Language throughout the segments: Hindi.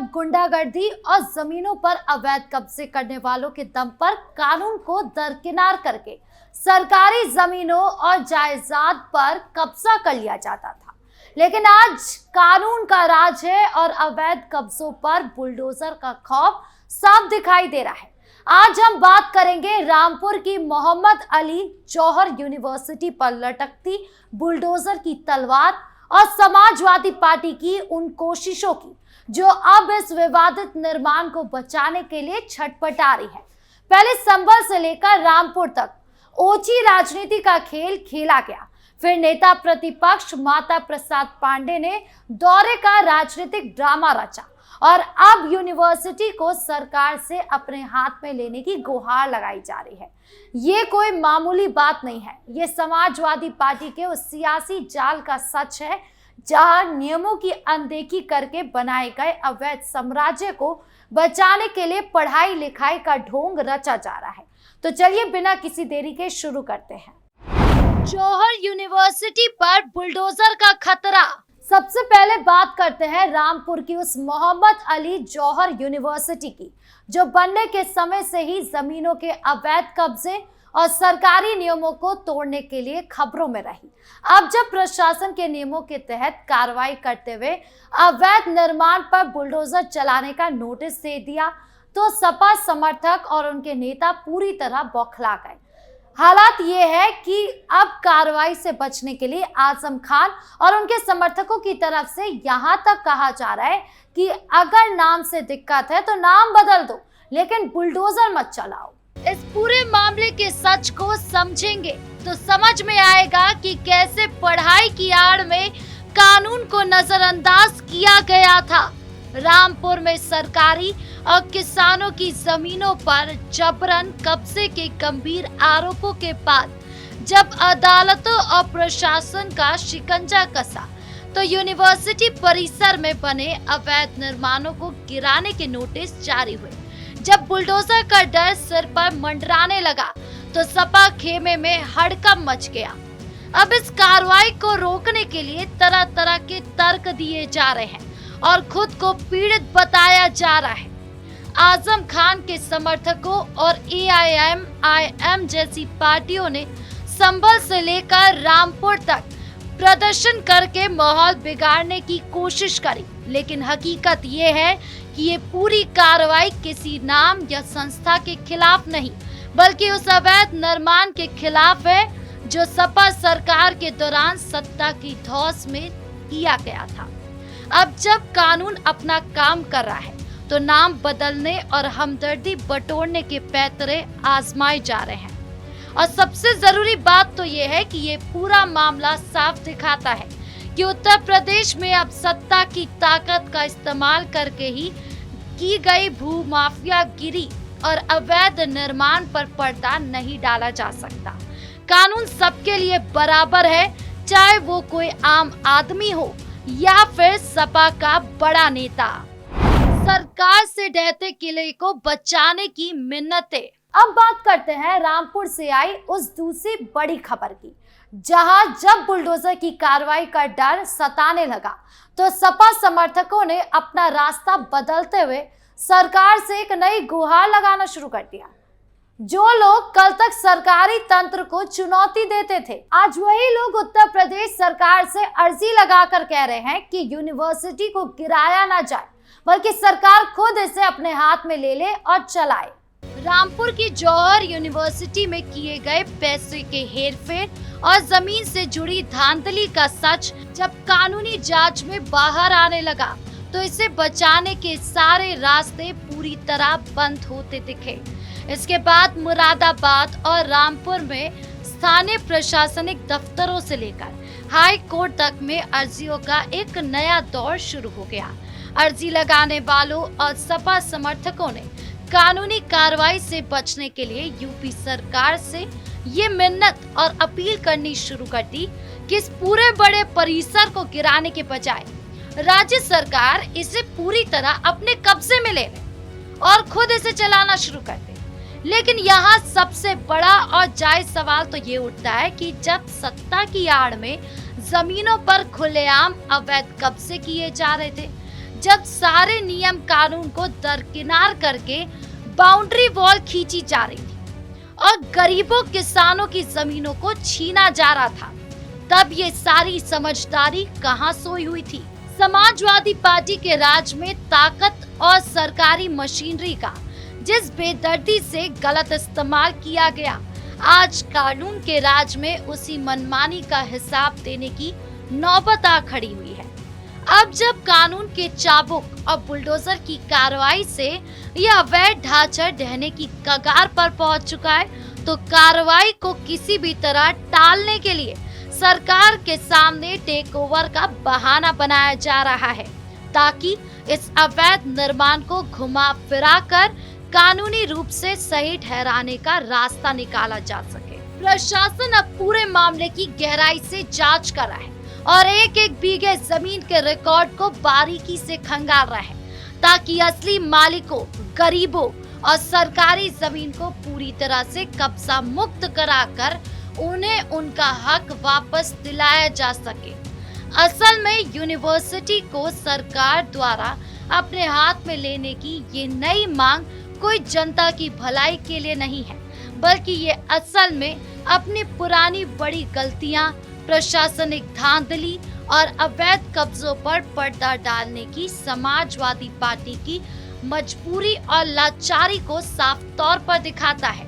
जब गुंडागर्दी और जमीनों पर अवैध कब्जे करने वालों के दम पर कानून को दरकिनार करके सरकारी जमीनों और जायदाद पर कब्जा कर लिया जाता था, लेकिन आज कानून का राज है और अवैध कब्जों पर बुलडोजर का खौफ साफ दिखाई दे रहा है। आज हम बात करेंगे रामपुर की मोहम्मद अली जौहर यूनिवर्सिटी पर लटकती बुलडोजर की तलवार और समाजवादी पार्टी की उन कोशिशों की जो अब इस विवादित निर्माण को बचाने के लिए छटपटा रही है। पहले संभल से लेकर रामपुर तक ओछी राजनीति का खेल खेला गया, फिर नेता प्रतिपक्ष माता प्रसाद पांडे ने दौरे का राजनीतिक ड्रामा रचा और अब यूनिवर्सिटी को सरकार से अपने हाथ में लेने की गुहार लगाई जा रही है। ये कोई मामूली बात नहीं है, ये समाजवादी पार्टी के उस सियासी जाल का सच है जहां नियमों की अनदेखी करके बनाए गए अवैध साम्राज्य को बचाने के लिए पढ़ाई लिखाई का ढोंग रचा जा रहा है। तो चलिए बिना किसी देरी के शुरू करते हैं। जौहर यूनिवर्सिटी पर बुलडोजर का खतरा। सबसे पहले बात करते हैं रामपुर की उस मोहम्मद अली जौहर यूनिवर्सिटी की, जो बनने के समय से ही जमीनों के अवैध कब्जे और सरकारी नियमों को तोड़ने के लिए खबरों में रही। अब जब प्रशासन के नियमों के तहत कार्रवाई करते हुए अवैध निर्माण पर बुलडोजर चलाने का नोटिस दे दिया तो सपा समर्थक और उनके नेता पूरी तरह बौखला गए। हालात ये है कि अब कार्रवाई से बचने के लिए आजम खान और उनके समर्थकों की तरफ से यहां तक कहा जा रहा है कि अगर नाम से दिक्कत है तो नाम बदल दो, लेकिन बुलडोजर मत चलाओ। इस पूरे मामले के सच को समझेंगे तो समझ में आएगा कि कैसे पढ़ाई की आड़ में कानून को नजरअंदाज किया गया था। रामपुर में सरकारी और किसानों की जमीनों पर जबरन कब्जे के गंभीर आरोपों के बाद जब अदालतों और प्रशासन का शिकंजा कसा तो यूनिवर्सिटी परिसर में बने अवैध निर्माणों को गिराने के नोटिस जारी हुए। जब बुलडोजर का डर सिर पर मंडराने लगा तो सपा खेमे में हड़कंप मच गया। अब इस कार्रवाई को रोकने के लिए तरह तरह के तर्क दिए जा रहे हैं और खुद को पीड़ित बताया जा रहा है। आजम खान के समर्थकों और AIM जैसी पार्टियों ने संभल से लेकर रामपुर तक प्रदर्शन करके माहौल बिगाड़ने की कोशिश करी, लेकिन हकीकत ये है कि ये पूरी कार्रवाई किसी नाम या संस्था के खिलाफ नहीं बल्कि उस अवैध निर्माण के खिलाफ है जो सपा सरकार के दौरान सत्ता की धौंस में किया गया था। अब जब कानून अपना काम कर रहा है तो नाम बदलने और हमदर्दी बटोरने के पैतरे आजमाए जा रहे हैं। और सबसे जरूरी बात तो ये है कि ये पूरा मामला साफ दिखाता है कि उत्तर प्रदेश में अब सत्ता की ताकत का इस्तेमाल करके ही की गई भू माफिया गिरी और अवैध निर्माण पर पर्दा नहीं डाला जा सकता। कानून सबके लिए बराबर है, चाहे वो कोई आम आदमी हो या फिर सपा का बड़ा नेता। सरकार से ढहते किले को बचाने की मिन्नतें। अब बात करते हैं रामपुर से आई उस दूसरी बड़ी खबर की, जहां जब बुलडोजर की कार्रवाई का डर सताने लगा तो सपा समर्थकों ने अपना रास्ता बदलते हुए सरकार से एक नई गुहार लगाना शुरू कर दिया। जो लोग कल तक सरकारी तंत्र को चुनौती देते थे, आज वही लोग उत्तर प्रदेश सरकार से अर्जी लगाकर कह रहे हैं कि यूनिवर्सिटी को गिराया ना जाए बल्कि सरकार खुद इसे अपने हाथ में ले ले और चलाए। रामपुर की जौहर यूनिवर्सिटी में किए गए पैसे के हेरफेर और जमीन से जुड़ी धांधली का सच जब कानूनी जांच में बाहर आने लगा तो इसे बचाने के सारे रास्ते पूरी तरह बंद होते दिखे। इसके बाद मुरादाबाद और रामपुर में स्थानीय प्रशासनिक दफ्तरों से लेकर हाई कोर्ट तक में अर्जियों का एक नया दौर शुरू हो गया। अर्जी लगाने वालों और सपा समर्थकों ने कानूनी कार्रवाई से बचने के लिए यूपी सरकार से ये मिन्नत और अपील करनी शुरू कर दी कि इस पूरे बड़े परिसर को गिराने के बजाय राज्य सरकार इसे पूरी तरह अपने कब्जे में ले ले और खुद इसे चलाना शुरू कर दे। लेकिन यहाँ सबसे बड़ा और जायज सवाल तो ये उठता है कि जब सत्ता की आड़ में जमीनों पर खुलेआम अवैध कब्जे किए जा रहे थे जब सारे नियम कानून को दरकिनार करके बाउंड्री वॉल खींची जा रही थी और गरीबों किसानों की जमीनों को छीना जा रहा था, तब ये सारी समझदारी कहां सोई हुई थी। समाजवादी पार्टी के राज में ताकत और सरकारी मशीनरी का जिस बेदर्दी से गलत इस्तेमाल किया गया, आज कानून के राज में उसी मनमानी का हिसाब देने की नौबत आ खड़ी हुई है। अब जब कानून के चाबुक और बुलडोजर की कार्रवाई से यह अवैध ढांचा ढहने की कगार पर पहुंच चुका है, तो कार्रवाई को किसी भी तरह टालने के लिए सरकार के सामने टेक ओवर का बहाना बनाया जा रहा है, ताकि इस अवैध निर्माण को घुमा फिरा कर कानूनी रूप से सही ठहराने का रास्ता निकाला जा सके। प्रशासन अब पूरे मामले की गहराई से जांच कर रहा है और एक एक बीघे जमीन के रिकॉर्ड को बारीकी से खंगाल रहा है, ताकि असली मालिकों, गरीबों और सरकारी जमीन को पूरी तरह से कब्जा मुक्त कराकर उन्हें उनका हक वापस दिलाया जा सके। असल में यूनिवर्सिटी को सरकार द्वारा अपने हाथ में लेने की ये नई मांग कोई जनता की भलाई के लिए नहीं है, बल्कि ये असल में अपनी पुरानी बड़ी गलतियां, प्रशासनिक धांधली और अवैध कब्जों पर पर्दा डालने की समाजवादी पार्टी की मजबूरी और लाचारी को साफ तौर पर दिखाता है।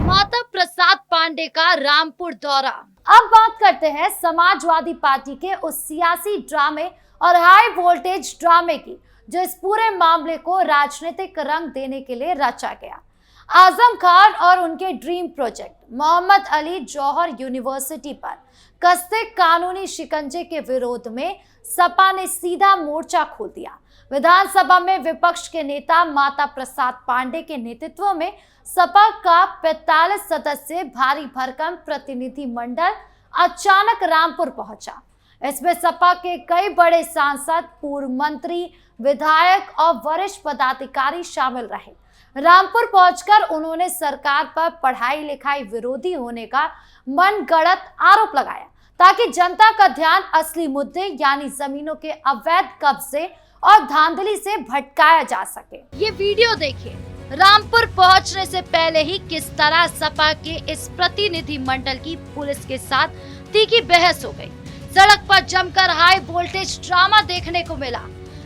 माता प्रसाद पांडे का रामपुर दौरा। अब बात करते हैं समाजवादी पार्टी के उस सियासी ड्रामे और हाई वोल्टेज ड्रामे की, जो इस पूरे मामले को राजनीतिक रंग देने के लिए रचा गया। आजम खान और उनके ड्रीम प्रोजेक्ट मोहम्मद अली जौहर यूनिवर्सिटी पर कसते कानूनी शिकंजे के विरोध में सपा ने सीधा मोर्चा खोल दिया। विधानसभा में विपक्ष के नेता माता प्रसाद पांडे के नेतृत्व में सपा का 45 सदस्य भारी भरकम प्रतिनिधि मंडल अचानक रामपुर पहुंचा। इसमें सपा के कई बड़े सांसद, पूर्व मंत्री, विधायक और वरिष्ठ पदाधिकारी शामिल रहे। रामपुर पहुंचकर उन्होंने सरकार पर पढ़ाई लिखाई विरोधी होने का मनगढ़ंत आरोप लगाया, ताकि जनता का ध्यान असली मुद्दे यानी जमीनों के अवैध कब्जे और धांधली से भटकाया जा सके। ये वीडियो देखिए। रामपुर पहुंचने से पहले ही किस तरह सपा के इस प्रतिनिधि मंडल की पुलिस के साथ तीखी बहस हो गई। सड़क पर जमकर हाई वोल्टेज ड्रामा देखने को मिला।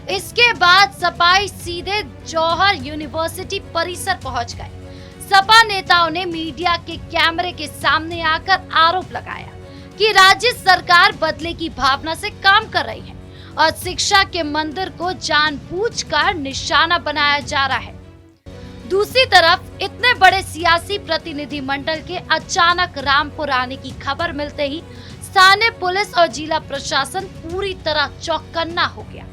इसके बाद सपाई सीधे जौहर यूनिवर्सिटी परिसर पहुंच गए। सपा नेताओं ने मीडिया के कैमरे के सामने आकर आरोप लगाया कि राज्य सरकार बदले की भावना से काम कर रही है और शिक्षा के मंदिर को जानबूझकर निशाना बनाया जा रहा है। दूसरी तरफ इतने बड़े सियासी प्रतिनिधि मंडल के अचानक रामपुर आने की खबर मिलते ही स्थानीय पुलिस और जिला प्रशासन पूरी तरह चौकन्ना हो गया।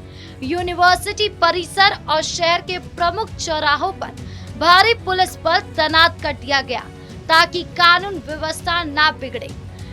यूनिवर्सिटी परिसर और शहर के प्रमुख चौराहों पर भारी पुलिस बल तैनात कर दिया गया, ताकि कानून व्यवस्था ना बिगड़े।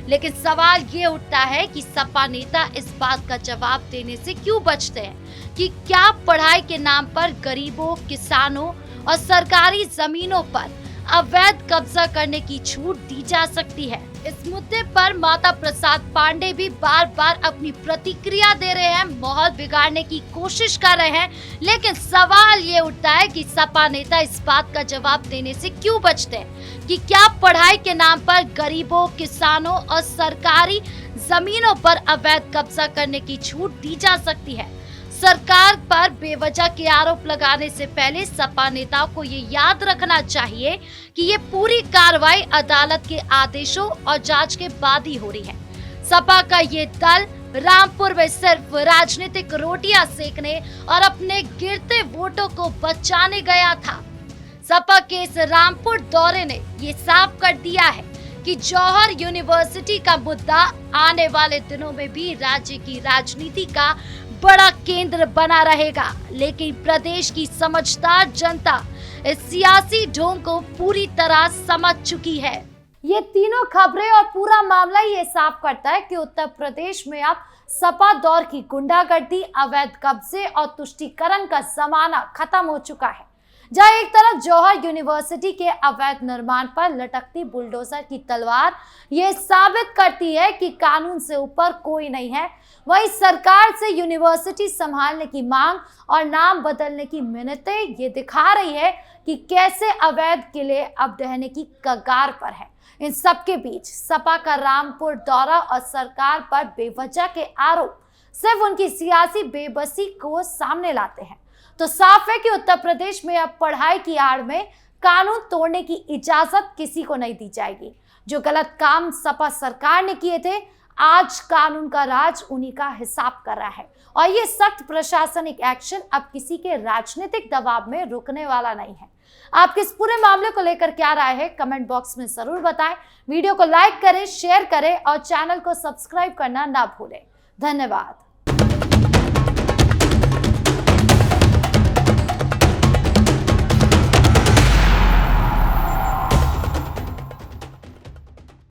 लेकिन सवाल ये उठता है कि सपा नेता इस बात का जवाब देने से क्यों बचते हैं कि क्या पढ़ाई के नाम पर गरीबों, किसानों और सरकारी जमीनों पर अवैध कब्जा करने की छूट दी जा सकती है। इस मुद्दे पर माता प्रसाद पांडे भी बार बार अपनी प्रतिक्रिया दे रहे हैं, माहौल बिगाड़ने की कोशिश कर रहे हैं। लेकिन सवाल ये उठता है कि सपा नेता इस बात का जवाब देने से क्यों बचते हैं कि क्या पढ़ाई के नाम पर गरीबों, किसानों और सरकारी जमीनों पर अवैध कब्जा करने की छूट दी जा सकती है। सरकार पर बेवजह के आरोप लगाने से पहले सपा नेताओं को ये याद रखना चाहिए कि ये पूरी कार्रवाई अदालत के आदेशों और जांच के बाद ही हो रही है। सपा का ये दल रामपुर में सिर्फ राजनीतिक रोटियां सेकने और अपने गिरते वोटों को बचाने गया था। सपा के इस रामपुर दौरे ने ये साफ कर दिया है कि जौहर यूनिवर्सिटी का मुद्दा आने वाले दिनों में भी राज्य की राजनीति का बड़ा केंद्र बना रहेगा। लेकिन प्रदेश की समझदार जनता इस सियासी ढोंग को पूरी तरह समझ चुकी है। ये तीनों खबरें और पूरा मामला ये साफ करता है कि उत्तर प्रदेश में अब सपा दौर की गुंडागर्दी, अवैध कब्जे और तुष्टीकरण का जमाना खत्म हो चुका है, जहां एक तरफ जौहर यूनिवर्सिटी के अवैध निर्माण पर लटकती बुलडोजर की तलवार ये साबित करती है कि कानून से ऊपर कोई नहीं है, वहीं सरकार से यूनिवर्सिटी संभालने की मांग और नाम बदलने की मिन्नतें ये दिखा रही है कि कैसे अवैध किले अब ढहने की कगार पर है। इन सबके बीच सपा का रामपुर दौरा और सरकार पर बेवजह के आरोप सिर्फ उनकी सियासी बेबसी को सामने लाते हैं। तो साफ है कि उत्तर प्रदेश में अब पढ़ाई की आड़ में कानून तोड़ने की इजाजत किसी को नहीं दी जाएगी। जो गलत काम सपा सरकार ने किए थे, आज कानून का राज उन्हीं का हिसाब कर रहा है और ये सख्त प्रशासनिक एक्शन अब किसी के राजनीतिक दबाव में रुकने वाला नहीं है। आपके इस पूरे मामले को लेकर क्या राय है, कमेंट बॉक्स में जरूर बताएं। वीडियो को लाइक करें, शेयर करें और चैनल को सब्सक्राइब करना ना भूलें। धन्यवाद।